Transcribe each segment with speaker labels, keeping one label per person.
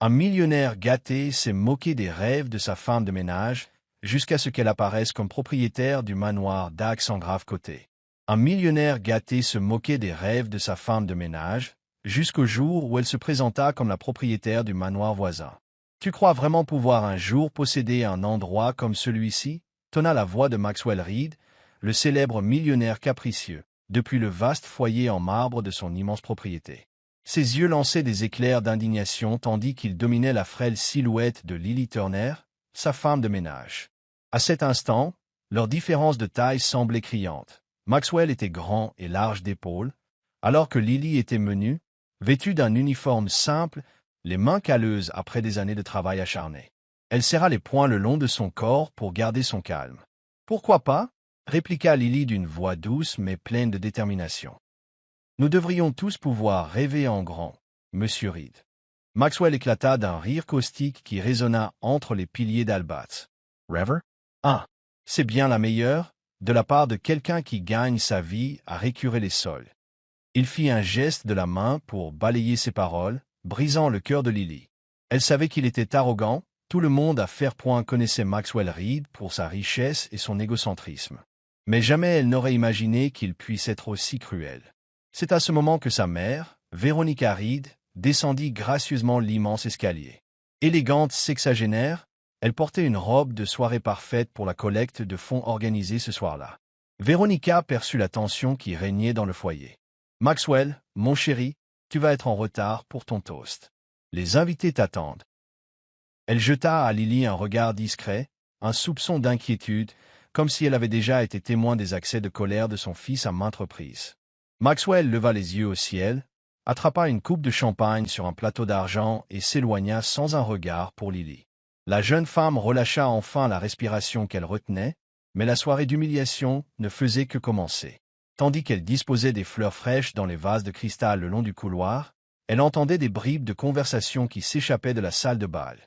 Speaker 1: Un millionnaire gâté s'est moqué des rêves de sa femme de ménage jusqu'à ce qu'elle apparaisse comme propriétaire du manoir d'Aix en Grave-Côté. Un millionnaire gâté se moquait des rêves de sa femme de ménage jusqu'au jour où elle se présenta comme la propriétaire du manoir voisin. Tu crois vraiment pouvoir un jour posséder un endroit comme celui-ci? Tonna la voix de Maxwell Reed, le célèbre millionnaire capricieux, depuis le vaste foyer en marbre de son immense propriété. Ses yeux lançaient des éclairs d'indignation tandis qu'il dominait la frêle silhouette de Lily Turner, sa femme de ménage. À cet instant, leur différence de taille semblait criante. Maxwell était grand et large d'épaules, alors que Lily était menue, vêtue d'un uniforme simple, les mains calleuses après des années de travail acharné. Elle serra les poings le long de son corps pour garder son calme. « Pourquoi pas ?» répliqua Lily d'une voix douce mais pleine de détermination. « Nous devrions tous pouvoir rêver en grand, Monsieur Reed. » Maxwell éclata d'un rire caustique qui résonna entre les piliers d'Albats. « Rêver? Ah, c'est bien la meilleure, de la part de quelqu'un qui gagne sa vie à récurer les sols. » Il fit un geste de la main pour balayer ses paroles, brisant le cœur de Lily. Elle savait qu'il était arrogant, tout le monde à Fairpoint connaissait Maxwell Reed pour sa richesse et son égocentrisme. Mais jamais elle n'aurait imaginé qu'il puisse être aussi cruel. C'est à ce moment que sa mère, Veronica Reed, descendit gracieusement l'immense escalier. Élégante sexagénaire, elle portait une robe de soirée parfaite pour la collecte de fonds organisée ce soir-là. Veronica perçut la tension qui régnait dans le foyer. « Maxwell, mon chéri, tu vas être en retard pour ton toast. Les invités t'attendent. » Elle jeta à Lily un regard discret, un soupçon d'inquiétude, comme si elle avait déjà été témoin des accès de colère de son fils à maintes reprises. Maxwell leva les yeux au ciel, attrapa une coupe de champagne sur un plateau d'argent et s'éloigna sans un regard pour Lily. La jeune femme relâcha enfin la respiration qu'elle retenait, mais la soirée d'humiliation ne faisait que commencer. Tandis qu'elle disposait des fleurs fraîches dans les vases de cristal le long du couloir, elle entendait des bribes de conversation qui s'échappaient de la salle de bal.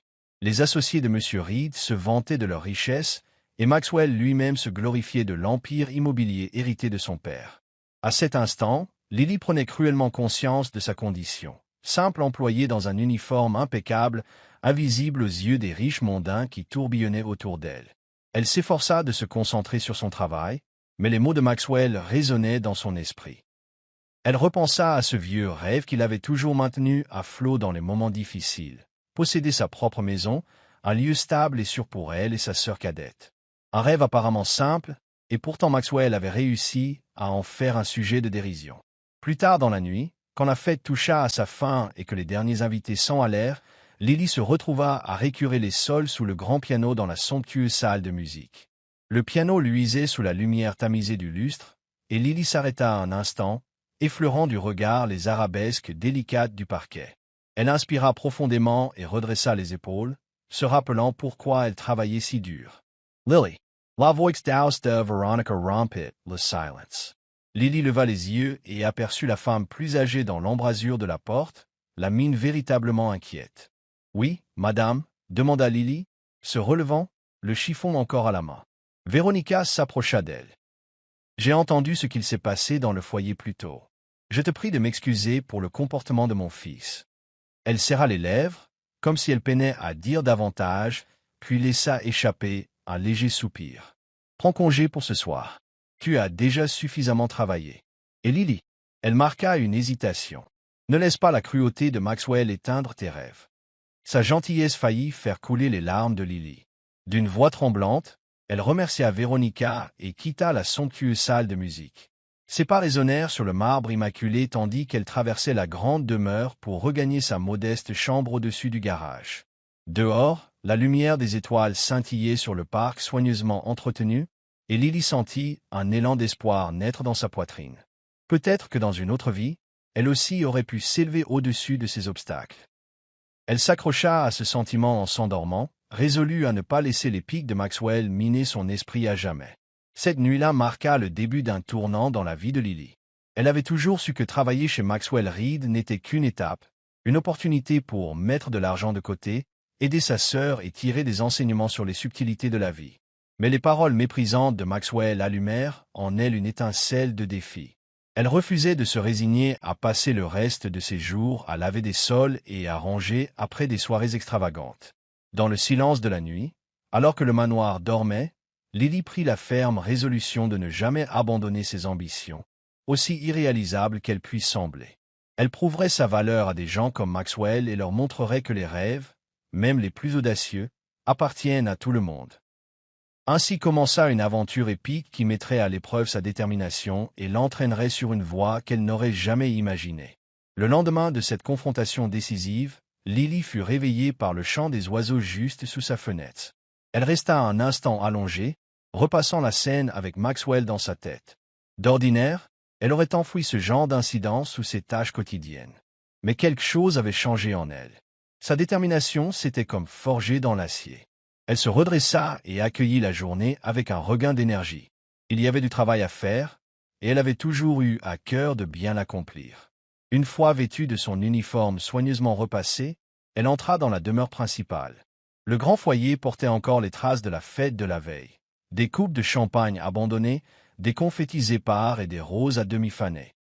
Speaker 1: Les associés de M. Reed se vantaient de leur richesse, et Maxwell lui-même se glorifiait de l'empire immobilier hérité de son père. À cet instant, Lily prenait cruellement conscience de sa condition. Simple employée dans un uniforme impeccable, invisible aux yeux des riches mondains qui tourbillonnaient autour d'elle. Elle s'efforça de se concentrer sur son travail, mais les mots de Maxwell résonnaient dans son esprit. Elle repensa à ce vieux rêve qu'il avait toujours maintenu à flot dans les moments difficiles. Posséder sa propre maison, un lieu stable et sûr pour elle et sa sœur cadette. Un rêve apparemment simple, et pourtant Maxwell avait réussi à en faire un sujet de dérision. Plus tard dans la nuit, quand la fête toucha à sa fin et que les derniers invités s'en allèrent, Lily se retrouva à récurer les sols sous le grand piano dans la somptueuse salle de musique. Le piano luisait sous la lumière tamisée du lustre, et Lily s'arrêta un instant, effleurant du regard les arabesques délicates du parquet. Elle inspira profondément et redressa les épaules, se rappelant pourquoi elle travaillait si dur. Lily, la voix douce de Veronica rompit le silence. Lily leva les yeux et aperçut la femme plus âgée dans l'embrasure de la porte, la mine véritablement inquiète. « Oui, madame ?» demanda Lily, se relevant, le chiffon encore à la main. Veronica s'approcha d'elle. « J'ai entendu ce qu'il s'est passé dans le foyer plus tôt. Je te prie de m'excuser pour le comportement de mon fils. » Elle serra les lèvres, comme si elle peinait à dire davantage, puis laissa échapper un léger soupir. « Prends congé pour ce soir. Tu as déjà suffisamment travaillé. » Et Lily, elle marqua une hésitation. « Ne laisse pas la cruauté de Maxwell éteindre tes rêves. » Sa gentillesse faillit faire couler les larmes de Lily. D'une voix tremblante, elle remercia Veronica et quitta la somptueuse salle de musique. Ses pas résonnèrent sur le marbre immaculé tandis qu'elle traversait la grande demeure pour regagner sa modeste chambre au-dessus du garage. Dehors, la lumière des étoiles scintillait sur le parc soigneusement entretenu, et Lily sentit un élan d'espoir naître dans sa poitrine. Peut-être que dans une autre vie, elle aussi aurait pu s'élever au-dessus de ces obstacles. Elle s'accrocha à ce sentiment en s'endormant, résolue à ne pas laisser les pics de Maxwell miner son esprit à jamais. Cette nuit-là marqua le début d'un tournant dans la vie de Lily. Elle avait toujours su que travailler chez Maxwell Reed n'était qu'une étape, une opportunité pour mettre de l'argent de côté, aider sa sœur et tirer des enseignements sur les subtilités de la vie. Mais les paroles méprisantes de Maxwell allumèrent en elle une étincelle de défi. Elle refusait de se résigner à passer le reste de ses jours à laver des sols et à ranger après des soirées extravagantes. Dans le silence de la nuit, alors que le manoir dormait, Lily prit la ferme résolution de ne jamais abandonner ses ambitions, aussi irréalisables qu'elles puissent sembler. Elle prouverait sa valeur à des gens comme Maxwell et leur montrerait que les rêves, même les plus audacieux, appartiennent à tout le monde. Ainsi commença une aventure épique qui mettrait à l'épreuve sa détermination et l'entraînerait sur une voie qu'elle n'aurait jamais imaginée. Le lendemain de cette confrontation décisive, Lily fut réveillée par le chant des oiseaux juste sous sa fenêtre. Elle resta un instant allongée, repassant la scène avec Maxwell dans sa tête. D'ordinaire, elle aurait enfoui ce genre d'incident sous ses tâches quotidiennes. Mais quelque chose avait changé en elle. Sa détermination s'était comme forgée dans l'acier. Elle se redressa et accueillit la journée avec un regain d'énergie. Il y avait du travail à faire, et elle avait toujours eu à cœur de bien l'accomplir. Une fois vêtue de son uniforme soigneusement repassé, elle entra dans la demeure principale. Le grand foyer portait encore les traces de la fête de la veille. Des coupes de champagne abandonnées, des confettis épars et des roses à demi fanées.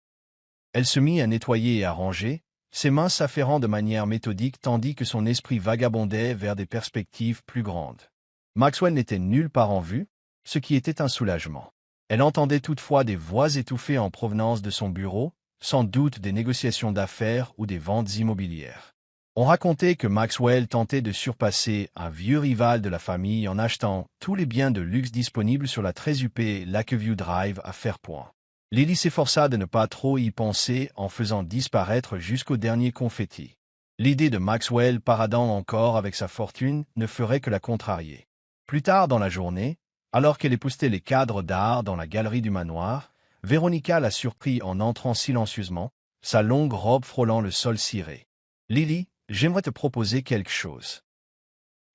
Speaker 1: Elle se mit à nettoyer et à ranger, ses mains s'affairant de manière méthodique tandis que son esprit vagabondait vers des perspectives plus grandes. Maxwell n'était nulle part en vue, ce qui était un soulagement. Elle entendait toutefois des voix étouffées en provenance de son bureau, sans doute des négociations d'affaires ou des ventes immobilières. On racontait que Maxwell tentait de surpasser un vieux rival de la famille en achetant tous les biens de luxe disponibles sur la très huppée Lakeview Drive à Fairpoint. Lily s'efforça de ne pas trop y penser en faisant disparaître jusqu'au dernier confetti. L'idée de Maxwell paradant encore avec sa fortune ne ferait que la contrarier. Plus tard dans la journée, alors qu'elle époussetait les cadres d'art dans la galerie du manoir, Véronica la surprit en entrant silencieusement, sa longue robe frôlant le sol ciré. « Lily, j'aimerais te proposer quelque chose. »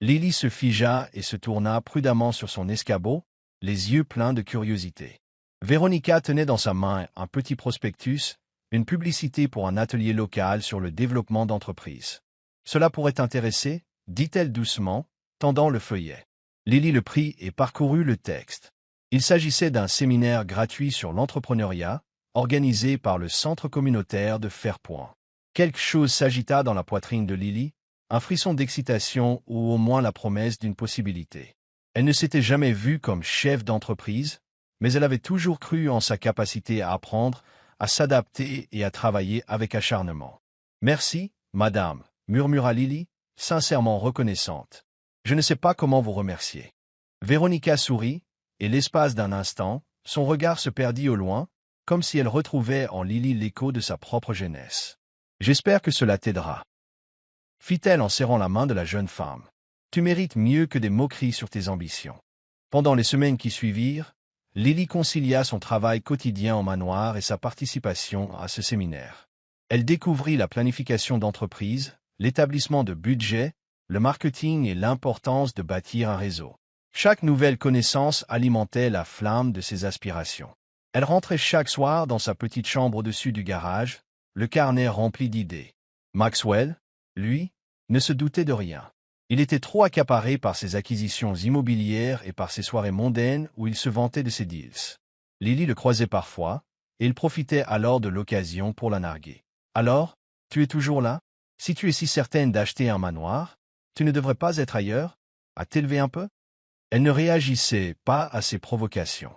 Speaker 1: Lily se figea et se tourna prudemment sur son escabeau, les yeux pleins de curiosité. Véronica tenait dans sa main un petit prospectus, une publicité pour un atelier local sur le développement d'entreprise. « Cela pourrait t'intéresser, dit-elle doucement, tendant le feuillet. Lily le prit et parcourut le texte. Il s'agissait d'un séminaire gratuit sur l'entrepreneuriat, organisé par le Centre communautaire de Fairpoint. Quelque chose s'agita dans la poitrine de Lily, un frisson d'excitation ou au moins la promesse d'une possibilité. Elle ne s'était jamais vue comme chef d'entreprise, mais elle avait toujours cru en sa capacité à apprendre, à s'adapter et à travailler avec acharnement. « Merci, madame, » murmura Lily, sincèrement reconnaissante. « Je ne sais pas comment vous remercier. » Véronica sourit, et l'espace d'un instant, son regard se perdit au loin, comme si elle retrouvait en Lily l'écho de sa propre jeunesse. « J'espère que cela t'aidera. » fit-elle en serrant la main de la jeune femme. « Tu mérites mieux que des moqueries sur tes ambitions. » Pendant les semaines qui suivirent, Lily concilia son travail quotidien au manoir et sa participation à ce séminaire. Elle découvrit la planification d'entreprise, l'établissement de budget, le marketing et l'importance de bâtir un réseau. Chaque nouvelle connaissance alimentait la flamme de ses aspirations. Elle rentrait chaque soir dans sa petite chambre au-dessus du garage, le carnet rempli d'idées. Maxwell, lui, ne se doutait de rien. Il était trop accaparé par ses acquisitions immobilières et par ses soirées mondaines où il se vantait de ses deals. Lily le croisait parfois, et il profitait alors de l'occasion pour la narguer. « Alors, tu es toujours là? Si tu es si certaine d'acheter un manoir, tu ne devrais pas être ailleurs? À t'élever un peu ?» Elle ne réagissait pas à ses provocations.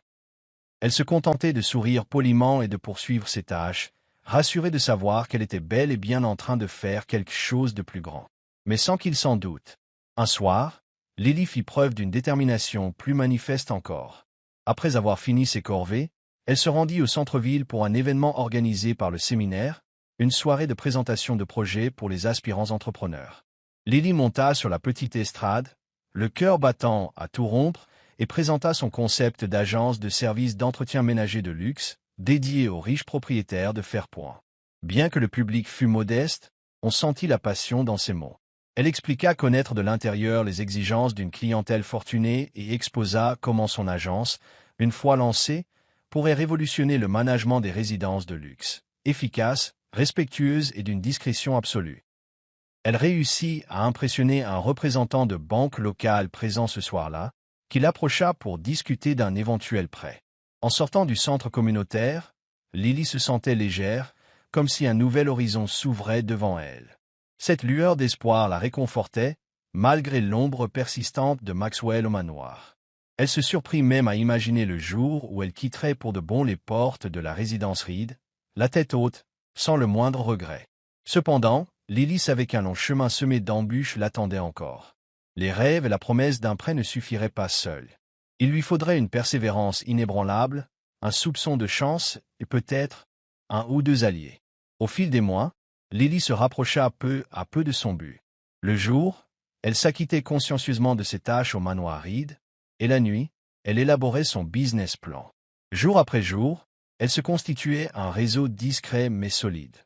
Speaker 1: Elle se contentait de sourire poliment et de poursuivre ses tâches, rassurée de savoir qu'elle était bel et bien en train de faire quelque chose de plus grand. Mais sans qu'il s'en doute. Un soir, Lily fit preuve d'une détermination plus manifeste encore. Après avoir fini ses corvées, elle se rendit au centre-ville pour un événement organisé par le séminaire, une soirée de présentation de projets pour les aspirants entrepreneurs. Lily monta sur la petite estrade, le cœur battant à tout rompre, et présenta son concept d'agence de services d'entretien ménager de luxe, dédiée aux riches propriétaires de Fairpoint. Bien que le public fût modeste, on sentit la passion dans ses mots. Elle expliqua connaître de l'intérieur les exigences d'une clientèle fortunée et exposa comment son agence, une fois lancée, pourrait révolutionner le management des résidences de luxe, efficace, respectueuse et d'une discrétion absolue. Elle réussit à impressionner un représentant de banque locale présent ce soir-là, qui l'approcha pour discuter d'un éventuel prêt. En sortant du centre communautaire, Lily se sentait légère, comme si un nouvel horizon s'ouvrait devant elle. Cette lueur d'espoir la réconfortait, malgré l'ombre persistante de Maxwell au manoir. Elle se surprit même à imaginer le jour où elle quitterait pour de bon les portes de la résidence Reed, la tête haute, sans le moindre regret. Cependant, Lily savait qu'un long chemin semé d'embûches l'attendait encore. Les rêves et la promesse d'un prêt ne suffiraient pas seuls. Il lui faudrait une persévérance inébranlable, un soupçon de chance et peut-être un ou deux alliés. Au fil des mois, Lily se rapprocha peu à peu de son but. Le jour, elle s'acquittait consciencieusement de ses tâches au manoir Reed, et la nuit, elle élaborait son business plan. Jour après jour, elle se constituait un réseau discret mais solide.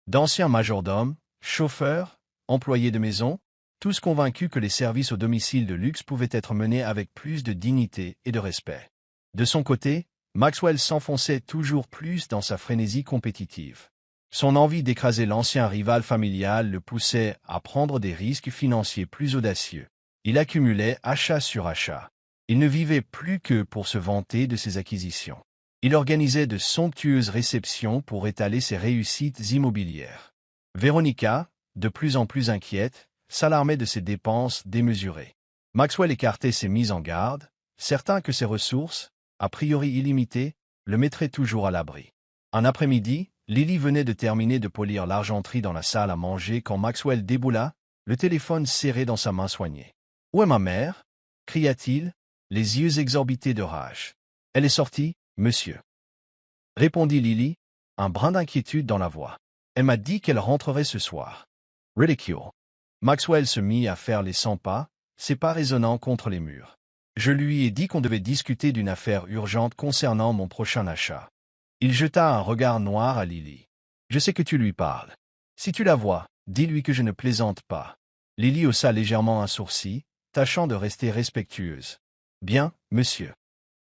Speaker 1: D'anciens majordomes, chauffeurs, employés de maison, tous convaincus que les services au domicile de luxe pouvaient être menés avec plus de dignité et de respect. De son côté, Maxwell s'enfonçait toujours plus dans sa frénésie compétitive. Son envie d'écraser l'ancien rival familial le poussait à prendre des risques financiers plus audacieux. Il accumulait achat sur achat. Il ne vivait plus que pour se vanter de ses acquisitions. Il organisait de somptueuses réceptions pour étaler ses réussites immobilières. Véronica, de plus en plus inquiète, s'alarmait de ses dépenses démesurées. Maxwell écartait ses mises en garde, certain que ses ressources, a priori illimitées, le mettraient toujours à l'abri. Un après-midi, Lily venait de terminer de polir l'argenterie dans la salle à manger quand Maxwell déboula, le téléphone serré dans sa main soignée. « Où est ma mère » cria-t-il, les yeux exorbités de rage. « Elle est sortie, monsieur. » répondit Lily, un brin d'inquiétude dans la voix. « Elle m'a dit qu'elle rentrerait ce soir. » Ridicule. Maxwell se mit à faire les 100 pas, ses pas résonnant contre les murs. « Je lui ai dit qu'on devait discuter d'une affaire urgente concernant mon prochain achat. » Il jeta un regard noir à Lily. « Je sais que tu lui parles. Si tu la vois, dis-lui que je ne plaisante pas. » Lily haussa légèrement un sourcil, tâchant de rester respectueuse. « Bien, monsieur. »«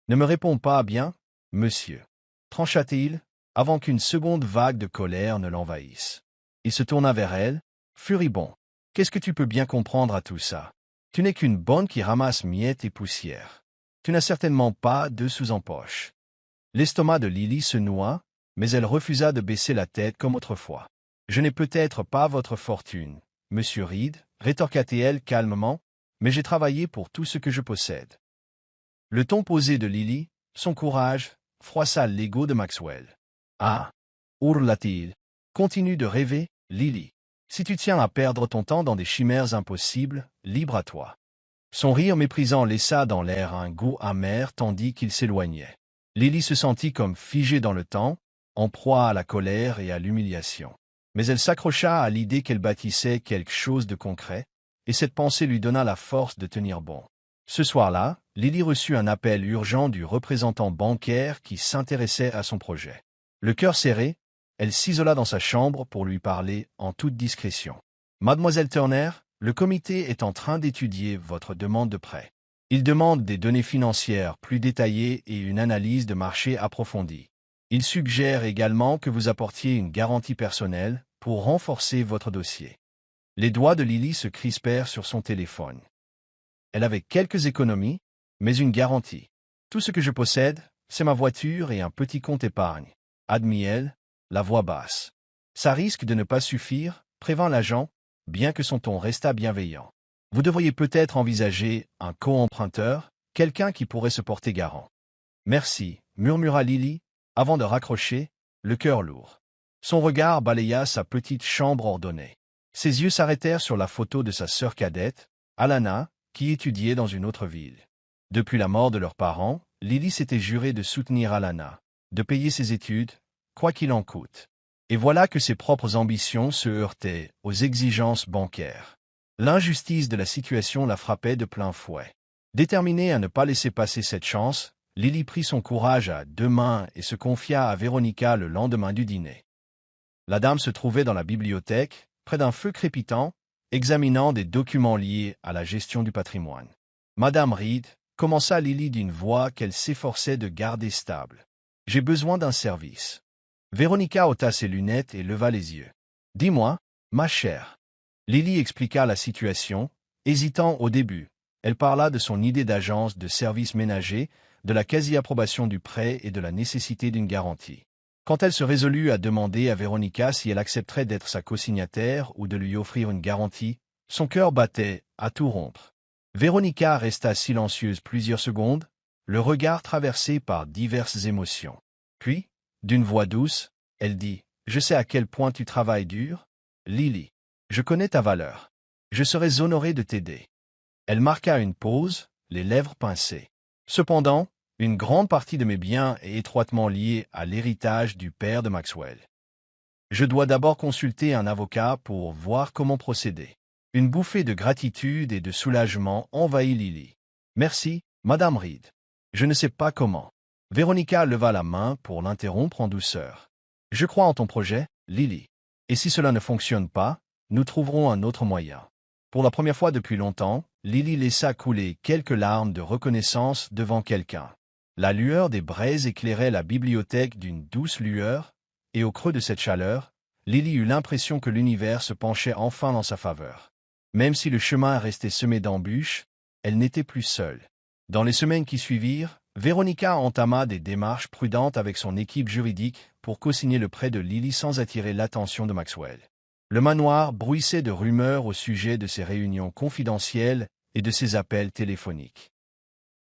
Speaker 1: Ne me réponds pas bien, monsieur. » trancha-t-il, avant qu'une seconde vague de colère ne l'envahisse. Il se tourna vers elle, furibond. « Qu'est-ce que tu peux bien comprendre à tout ça? Tu n'es qu'une bonne qui ramasse miettes et poussières. Tu n'as certainement pas de sous en poche. » L'estomac de Lily se noua, mais elle refusa de baisser la tête comme autrefois. « Je n'ai peut-être pas votre fortune, monsieur Reed, rétorqua-t-elle calmement, mais j'ai travaillé pour tout ce que je possède. » Le ton posé de Lily, son courage, froissa l'ego de Maxwell. « Ah » hurla-t-il. « Continue de rêver, Lily. Si tu tiens à perdre ton temps dans des chimères impossibles, libre à toi. » Son rire méprisant laissa dans l'air un goût amer tandis qu'il s'éloignait. Lily se sentit comme figée dans le temps, en proie à la colère et à l'humiliation. Mais elle s'accrocha à l'idée qu'elle bâtissait quelque chose de concret, et cette pensée lui donna la force de tenir bon. Ce soir-là, Lily reçut un appel urgent du représentant bancaire qui s'intéressait à son projet. Le cœur serré, elle s'isola dans sa chambre pour lui parler en toute discrétion. « Mademoiselle Turner, le comité est en train d'étudier votre demande de prêt. Il demande des données financières plus détaillées et une analyse de marché approfondie. Il suggère également que vous apportiez une garantie personnelle pour renforcer votre dossier. » Les doigts de Lily se crispèrent sur son téléphone. Elle avait quelques économies, mais une garantie. « Tout ce que je possède, c'est ma voiture et un petit compte épargne, » admit-elle, la voix basse. « Ça risque de ne pas suffire, prévint l'agent, bien que son ton restât bienveillant. Vous devriez peut-être envisager un co-emprunteur, quelqu'un qui pourrait se porter garant. »« Merci, » murmura Lily, avant de raccrocher, le cœur lourd. Son regard balaya sa petite chambre ordonnée. Ses yeux s'arrêtèrent sur la photo de sa sœur cadette, Alana, qui étudiait dans une autre ville. Depuis la mort de leurs parents, Lily s'était jurée de soutenir Alana, de payer ses études, quoi qu'il en coûte. Et voilà que ses propres ambitions se heurtaient aux exigences bancaires. L'injustice de la situation la frappait de plein fouet. Déterminée à ne pas laisser passer cette chance, Lily prit son courage à deux mains et se confia à Véronica le lendemain du dîner. La dame se trouvait dans la bibliothèque, près d'un feu crépitant, examinant des documents liés à la gestion du patrimoine. « Madame Reed, » commença Lily d'une voix qu'elle s'efforçait de garder stable. « J'ai besoin d'un service. » Véronica ôta ses lunettes et leva les yeux. « Dis-moi, ma chère. » Lily expliqua la situation, hésitant au début. Elle parla de son idée d'agence de services ménagers, de la quasi-approbation du prêt et de la nécessité d'une garantie. Quand elle se résolut à demander à Véronica si elle accepterait d'être sa co-signataire ou de lui offrir une garantie, son cœur battait à tout rompre. Véronica resta silencieuse plusieurs secondes, le regard traversé par diverses émotions. Puis, d'une voix douce, elle dit « Je sais à quel point tu travailles dur, Lily. Je connais ta valeur. Je serais honoré de t'aider. » Elle marqua une pause, les lèvres pincées. Cependant, une grande partie de mes biens est étroitement liée à l'héritage du père de Maxwell. Je dois d'abord consulter un avocat pour voir comment procéder. Une bouffée de gratitude et de soulagement envahit Lily. Merci, Madame Reed. Je ne sais pas comment. Véronica leva la main pour l'interrompre en douceur. Je crois en ton projet, Lily. Et si cela ne fonctionne pas, nous trouverons un autre moyen. Pour la première fois depuis longtemps, Lily laissa couler quelques larmes de reconnaissance devant quelqu'un. La lueur des braises éclairait la bibliothèque d'une douce lueur, et au creux de cette chaleur, Lily eut l'impression que l'univers se penchait enfin en sa faveur. Même si le chemin restait semé d'embûches, elle n'était plus seule. Dans les semaines qui suivirent, Véronica entama des démarches prudentes avec son équipe juridique pour co-signer le prêt de Lily sans attirer l'attention de Maxwell. Le manoir bruissait de rumeurs au sujet de ses réunions confidentielles et de ses appels téléphoniques.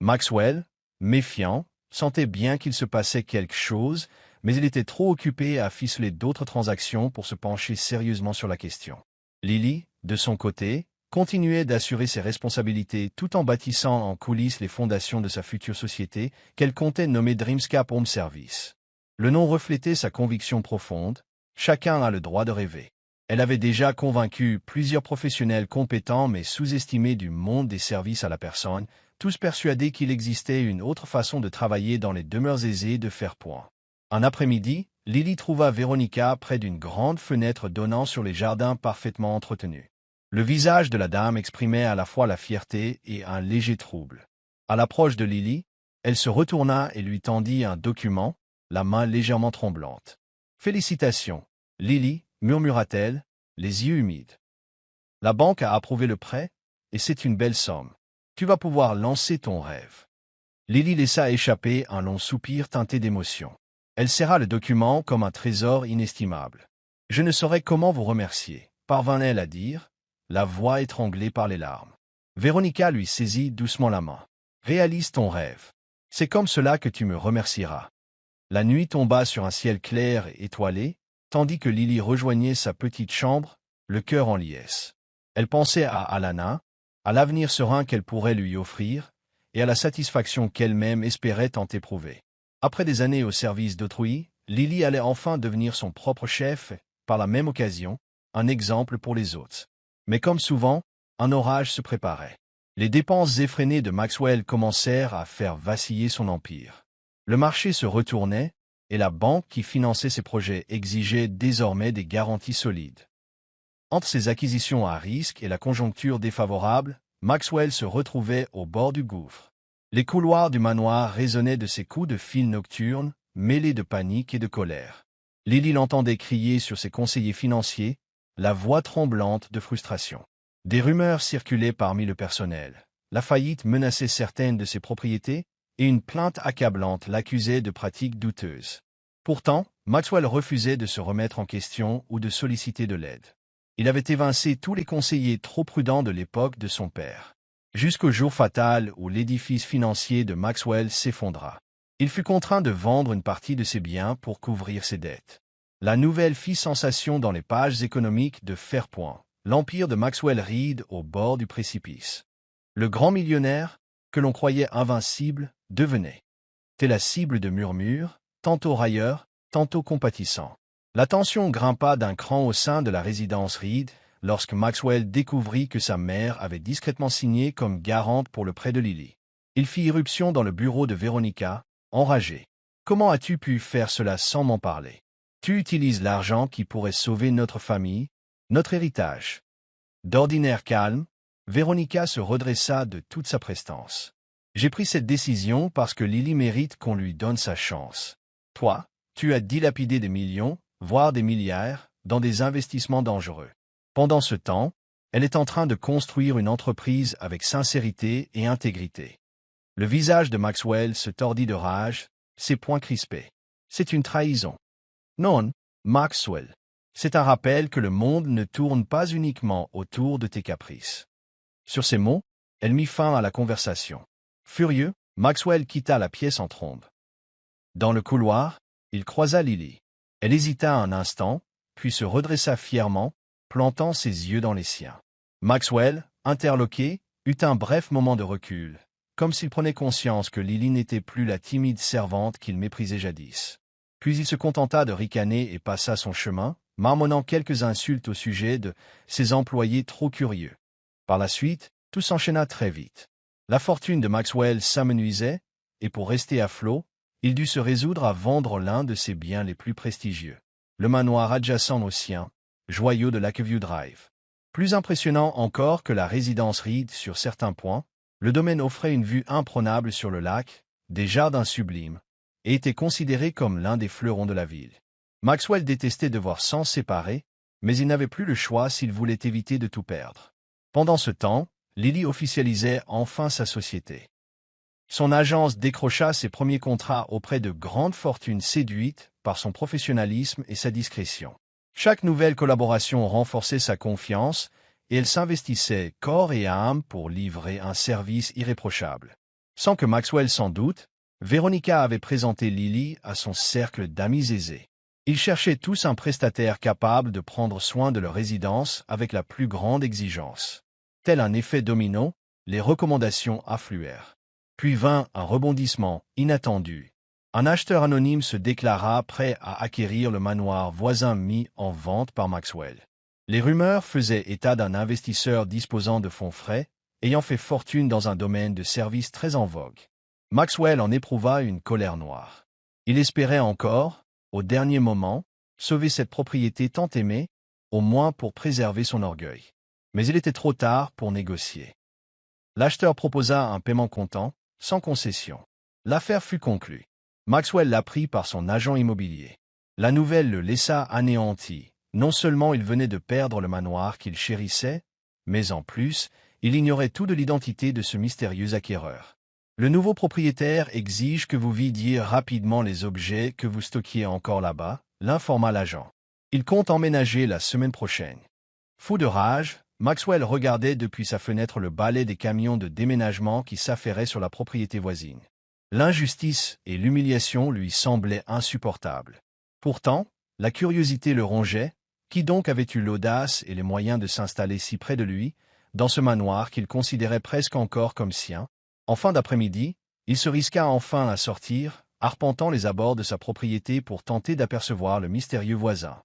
Speaker 1: Maxwell, méfiant, sentait bien qu'il se passait quelque chose, mais il était trop occupé à ficeler d'autres transactions pour se pencher sérieusement sur la question. Lily, de son côté, continuait d'assurer ses responsabilités tout en bâtissant en coulisses les fondations de sa future société qu'elle comptait nommer Dreamscape Home Service. Le nom reflétait sa conviction profonde, chacun a le droit de rêver. Elle avait déjà convaincu plusieurs professionnels compétents mais sous-estimés du monde des services à la personne, tous persuadés qu'il existait une autre façon de travailler dans les demeures aisées de Fairpoint. Un après-midi, Lily trouva Véronica près d'une grande fenêtre donnant sur les jardins parfaitement entretenus. Le visage de la dame exprimait à la fois la fierté et un léger trouble. À l'approche de Lily, elle se retourna et lui tendit un document, la main légèrement tremblante. « Félicitations, Lily » murmura-t-elle, les yeux humides. « La banque a approuvé le prêt, et c'est une belle somme. Tu vas pouvoir lancer ton rêve. » Lily laissa échapper un long soupir teinté d'émotion. Elle serra le document comme un trésor inestimable. « Je ne saurais comment vous remercier, » parvint-elle à dire, la voix étranglée par les larmes. Véronica lui saisit doucement la main. « Réalise ton rêve. C'est comme cela que tu me remercieras. » La nuit tomba sur un ciel clair et étoilé, tandis que Lily rejoignait sa petite chambre, le cœur en liesse. Elle pensait à Alana, à l'avenir serein qu'elle pourrait lui offrir, et à la satisfaction qu'elle-même espérait en éprouver. Après des années au service d'autrui, Lily allait enfin devenir son propre chef, et, par la même occasion, un exemple pour les autres. Mais comme souvent, un orage se préparait. Les dépenses effrénées de Maxwell commencèrent à faire vaciller son empire. Le marché se retournait, et la banque qui finançait ses projets exigeait désormais des garanties solides. Entre ses acquisitions à risque et la conjoncture défavorable, Maxwell se retrouvait au bord du gouffre. Les couloirs du manoir résonnaient de ses coups de fil nocturnes, mêlés de panique et de colère. Lily l'entendait crier sur ses conseillers financiers, la voix tremblante de frustration. Des rumeurs circulaient parmi le personnel. La faillite menaçait certaines de ses propriétés, et une plainte accablante l'accusait de pratiques douteuses. Pourtant, Maxwell refusait de se remettre en question ou de solliciter de l'aide. Il avait évincé tous les conseillers trop prudents de l'époque de son père. Jusqu'au jour fatal où l'édifice financier de Maxwell s'effondra. Il fut contraint de vendre une partie de ses biens pour couvrir ses dettes. La nouvelle fit sensation dans les pages économiques de Fairpoint, l'empire de Maxwell Reed au bord du précipice. Le grand millionnaire, que l'on croyait invincible, devenait la cible de murmures, tantôt railleurs, tantôt compatissants. La tension grimpa d'un cran au sein de la résidence Reed lorsque Maxwell découvrit que sa mère avait discrètement signé comme garante pour le prêt de Lily. Il fit irruption dans le bureau de Véronica, enragé. « Comment as-tu pu faire cela sans m'en parler? Tu utilises l'argent qui pourrait sauver notre famille, notre héritage. » D'ordinaire calme, Véronica se redressa de toute sa prestance. « J'ai pris cette décision parce que Lily mérite qu'on lui donne sa chance. Toi, tu as dilapidé des millions, voire des milliards, dans des investissements dangereux. Pendant ce temps, elle est en train de construire une entreprise avec sincérité et intégrité. » Le visage de Maxwell se tordit de rage, ses poings crispés. « C'est une trahison. Non, Maxwell. C'est un rappel que le monde ne tourne pas uniquement autour de tes caprices. Sur ces mots, elle mit fin à la conversation. Furieux, Maxwell quitta la pièce en trombe. Dans le couloir, il croisa Lily. Elle hésita un instant, puis se redressa fièrement, plantant ses yeux dans les siens. Maxwell, interloqué, eut un bref moment de recul, comme s'il prenait conscience que Lily n'était plus la timide servante qu'il méprisait jadis. Puis il se contenta de ricaner et passa son chemin, marmonnant quelques insultes au sujet de ses employés trop curieux. Par la suite, tout s'enchaîna très vite. La fortune de Maxwell s'amenuisait, et pour rester à flot, il dut se résoudre à vendre l'un de ses biens les plus prestigieux, le manoir adjacent au sien, joyau de Lakeview Drive. Plus impressionnant encore que la résidence Reed sur certains points, le domaine offrait une vue imprenable sur le lac, des jardins sublimes, et était considéré comme l'un des fleurons de la ville. Maxwell détestait devoir s'en séparer, mais il n'avait plus le choix s'il voulait éviter de tout perdre. Pendant ce temps, Lily officialisait enfin sa société. Son agence décrocha ses premiers contrats auprès de grandes fortunes séduites par son professionnalisme et sa discrétion. Chaque nouvelle collaboration renforçait sa confiance et elle s'investissait corps et âme pour livrer un service irréprochable. Sans que Maxwell s'en doute, Veronica avait présenté Lily à son cercle d'amis aisés. Ils cherchaient tous un prestataire capable de prendre soin de leur résidence avec la plus grande exigence. Tel un effet domino, les recommandations affluèrent. Puis vint un rebondissement inattendu. Un acheteur anonyme se déclara prêt à acquérir le manoir voisin mis en vente par Maxwell. Les rumeurs faisaient état d'un investisseur disposant de fonds frais, ayant fait fortune dans un domaine de services très en vogue. Maxwell en éprouva une colère noire. Il espérait encore, au dernier moment, sauver cette propriété tant aimée, au moins pour préserver son orgueil. Mais il était trop tard pour négocier. L'acheteur proposa un paiement comptant, sans concession. L'affaire fut conclue. Maxwell l'apprit par son agent immobilier. La nouvelle le laissa anéanti. Non seulement il venait de perdre le manoir qu'il chérissait, mais en plus, il ignorait tout de l'identité de ce mystérieux acquéreur. Le nouveau propriétaire exige que vous vidiez rapidement les objets que vous stockiez encore là-bas, l'informa l'agent. Il compte emménager la semaine prochaine. Fou de rage, Maxwell regardait depuis sa fenêtre le balai des camions de déménagement qui s'affairaient sur la propriété voisine. L'injustice et l'humiliation lui semblaient insupportables. Pourtant, la curiosité le rongeait. Qui donc avait eu l'audace et les moyens de s'installer si près de lui, dans ce manoir qu'il considérait presque encore comme sien? En fin d'après-midi, il se risqua enfin à sortir, arpentant les abords de sa propriété pour tenter d'apercevoir le mystérieux voisin.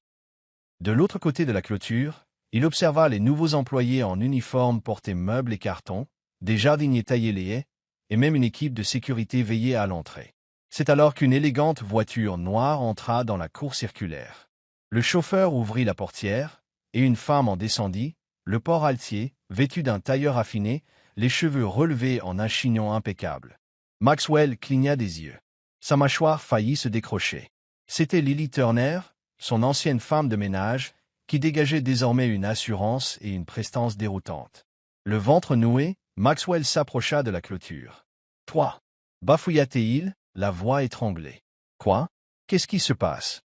Speaker 1: De l'autre côté de la clôture, il observa les nouveaux employés en uniforme porter meubles et cartons, des jardiniers taillaient les haies, et même une équipe de sécurité veillait à l'entrée. C'est alors qu'une élégante voiture noire entra dans la cour circulaire. Le chauffeur ouvrit la portière, et une femme en descendit, le port altier, vêtu d'un tailleur affiné, les cheveux relevés en un chignon impeccable. Maxwell cligna des yeux. Sa mâchoire faillit se décrocher. C'était Lily Turner, son ancienne femme de ménage, qui dégageait désormais une assurance et une prestance déroutantes. Le ventre noué, Maxwell s'approcha de la clôture. « Toi » bafouilla-t-il, la voix étranglée. « Quoi? Qu'est-ce qui se passe ?»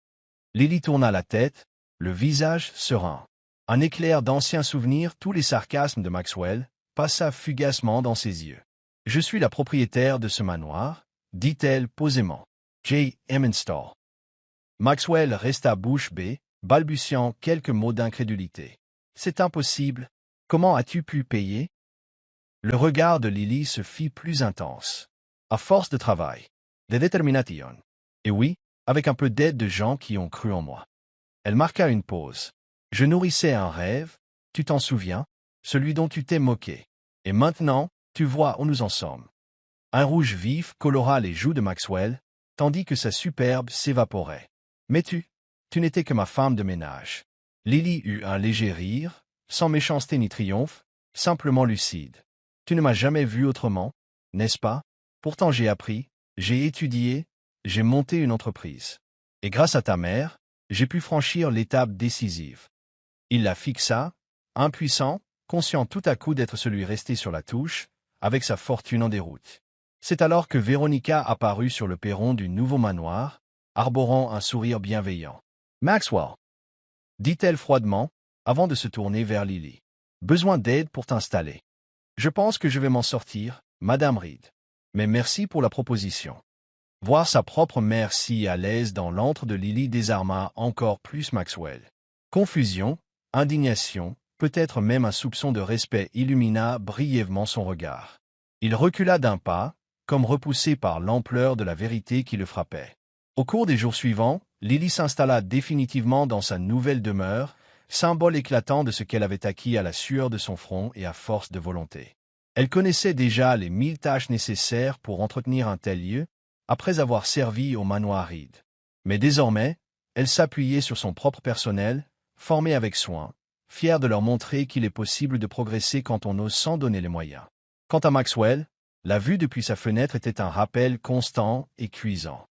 Speaker 1: Lily tourna la tête, le visage serein. Un éclair d'anciens souvenirs, tous les sarcasmes de Maxwell, passa fugacement dans ses yeux. « Je suis la propriétaire de ce manoir, » dit-elle posément. « J. Emmenstall. » Maxwell resta bouche bée, balbutiant quelques mots d'incrédulité. « C'est impossible. Comment as-tu pu payer ?» Le regard de Lily se fit plus intense. « À force de travail. De détermination. Et oui, avec un peu d'aide de gens qui ont cru en moi. » Elle marqua une pause. « Je nourrissais un rêve, tu t'en souviens, celui dont tu t'es moqué. Et maintenant, tu vois où nous en sommes. » Un rouge vif colora les joues de Maxwell, tandis que sa superbe s'évaporait. « Mais tu n'étais que ma femme de ménage. » Lily eut un léger rire, sans méchanceté ni triomphe, simplement lucide. « Tu ne m'as jamais vu autrement, n'est-ce pas? Pourtant j'ai appris, j'ai étudié, j'ai monté une entreprise. Et grâce à ta mère, j'ai pu franchir l'étape décisive. » Il la fixa, impuissant, conscient tout à coup d'être celui resté sur la touche, avec sa fortune en déroute. C'est alors que Veronica apparut sur le perron du nouveau manoir, arborant un sourire bienveillant. Maxwell, dit-elle froidement, avant de se tourner vers Lily. Besoin d'aide pour t'installer. Je pense que je vais m'en sortir, Madame Reed. Mais merci pour la proposition. Voir sa propre mère si à l'aise dans l'antre de Lily désarma encore plus Maxwell. Confusion, indignation, peut-être même un soupçon de respect illumina brièvement son regard. Il recula d'un pas, comme repoussé par l'ampleur de la vérité qui le frappait. Au cours des jours suivants, Lily s'installa définitivement dans sa nouvelle demeure, symbole éclatant de ce qu'elle avait acquis à la sueur de son front et à force de volonté. Elle connaissait déjà les 1000 tâches nécessaires pour entretenir un tel lieu, après avoir servi au manoir Reed. Mais désormais, elle s'appuyait sur son propre personnel, formé avec soin, fière de leur montrer qu'il est possible de progresser quand on ose s'en donner les moyens. Quant à Maxwell, la vue depuis sa fenêtre était un rappel constant et cuisant.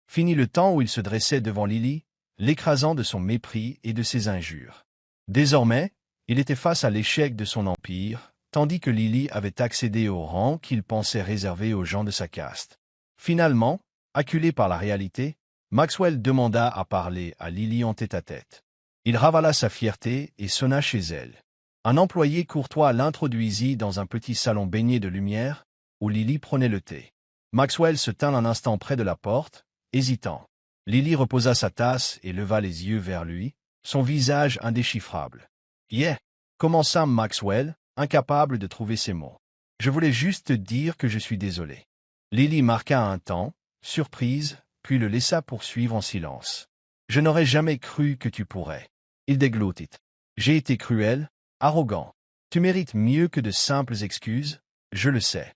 Speaker 1: Fini le temps où il se dressait devant Lily, l'écrasant de son mépris et de ses injures. Désormais, il était face à l'échec de son empire, tandis que Lily avait accédé au rang qu'il pensait réservé aux gens de sa caste. Finalement, acculé par la réalité, Maxwell demanda à parler à Lily en tête-à-tête. Il ravala sa fierté et sonna chez elle. Un employé courtois l'introduisit dans un petit salon baigné de lumière, où Lily prenait le thé. Maxwell se tint un instant près de la porte, hésitant. Lily reposa sa tasse et leva les yeux vers lui, son visage indéchiffrable. « Yeah » commença Maxwell, incapable de trouver ses mots. « Je voulais juste te dire que je suis désolé. » Lily marqua un temps, surprise, puis le laissa poursuivre en silence. « Je n'aurais jamais cru que tu pourrais. » Il déglutit. « J'ai été cruel, arrogant. Tu mérites mieux que de simples excuses, je le sais. »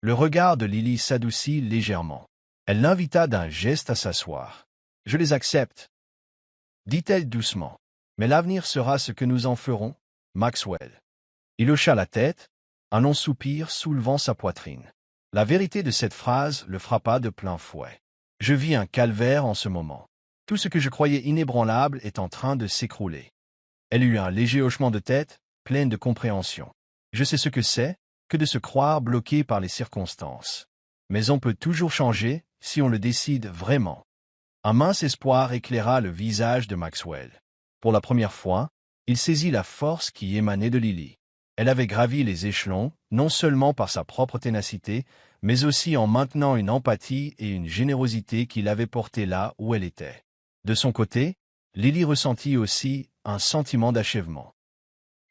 Speaker 1: Le regard de Lily s'adoucit légèrement. Elle l'invita d'un geste à s'asseoir. « Je les accepte, » dit-elle doucement. « Mais l'avenir sera ce que nous en ferons, Maxwell. » Il hocha la tête, un long soupir soulevant sa poitrine. La vérité de cette phrase le frappa de plein fouet. Je vis un calvaire en ce moment. Tout ce que je croyais inébranlable est en train de s'écrouler. Elle eut un léger hochement de tête, pleine de compréhension. Je sais ce que c'est, que de se croire bloqué par les circonstances. Mais on peut toujours changer, si on le décide vraiment. Un mince espoir éclaira le visage de Maxwell. Pour la première fois, il saisit la force qui émanait de Lily. Elle avait gravi les échelons, non seulement par sa propre ténacité, mais aussi en maintenant une empathie et une générosité qui l'avaient portée là où elle était. De son côté, Lily ressentit aussi un sentiment d'achèvement.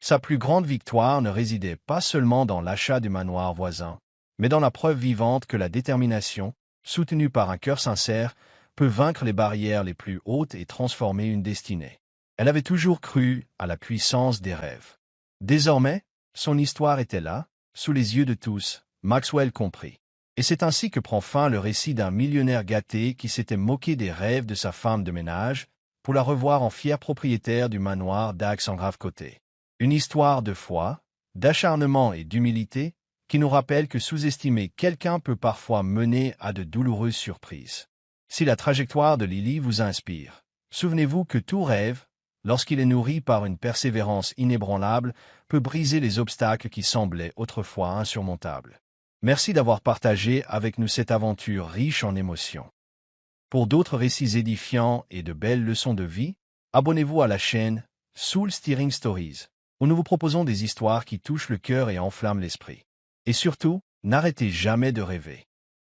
Speaker 1: Sa plus grande victoire ne résidait pas seulement dans l'achat du manoir voisin, mais dans la preuve vivante que la détermination, soutenue par un cœur sincère, peut vaincre les barrières les plus hautes et transformer une destinée. Elle avait toujours cru à la puissance des rêves. Désormais, son histoire était là, sous les yeux de tous, Maxwell compris. Et c'est ainsi que prend fin le récit d'un millionnaire gâté qui s'était moqué des rêves de sa femme de ménage, pour la revoir en fière propriétaire du manoir d'Aix-en-Grave-Côté. Une histoire de foi, d'acharnement et d'humilité, qui nous rappelle que sous-estimer quelqu'un peut parfois mener à de douloureuses surprises. Si la trajectoire de Lily vous inspire, souvenez-vous que tout rêve, lorsqu'il est nourri par une persévérance inébranlable, peut briser les obstacles qui semblaient autrefois insurmontables. Merci d'avoir partagé avec nous cette aventure riche en émotions. Pour d'autres récits édifiants et de belles leçons de vie, abonnez-vous à la chaîne Soul Steering Stories, où nous vous proposons des histoires qui touchent le cœur et enflamment l'esprit. Et surtout, n'arrêtez jamais de rêver.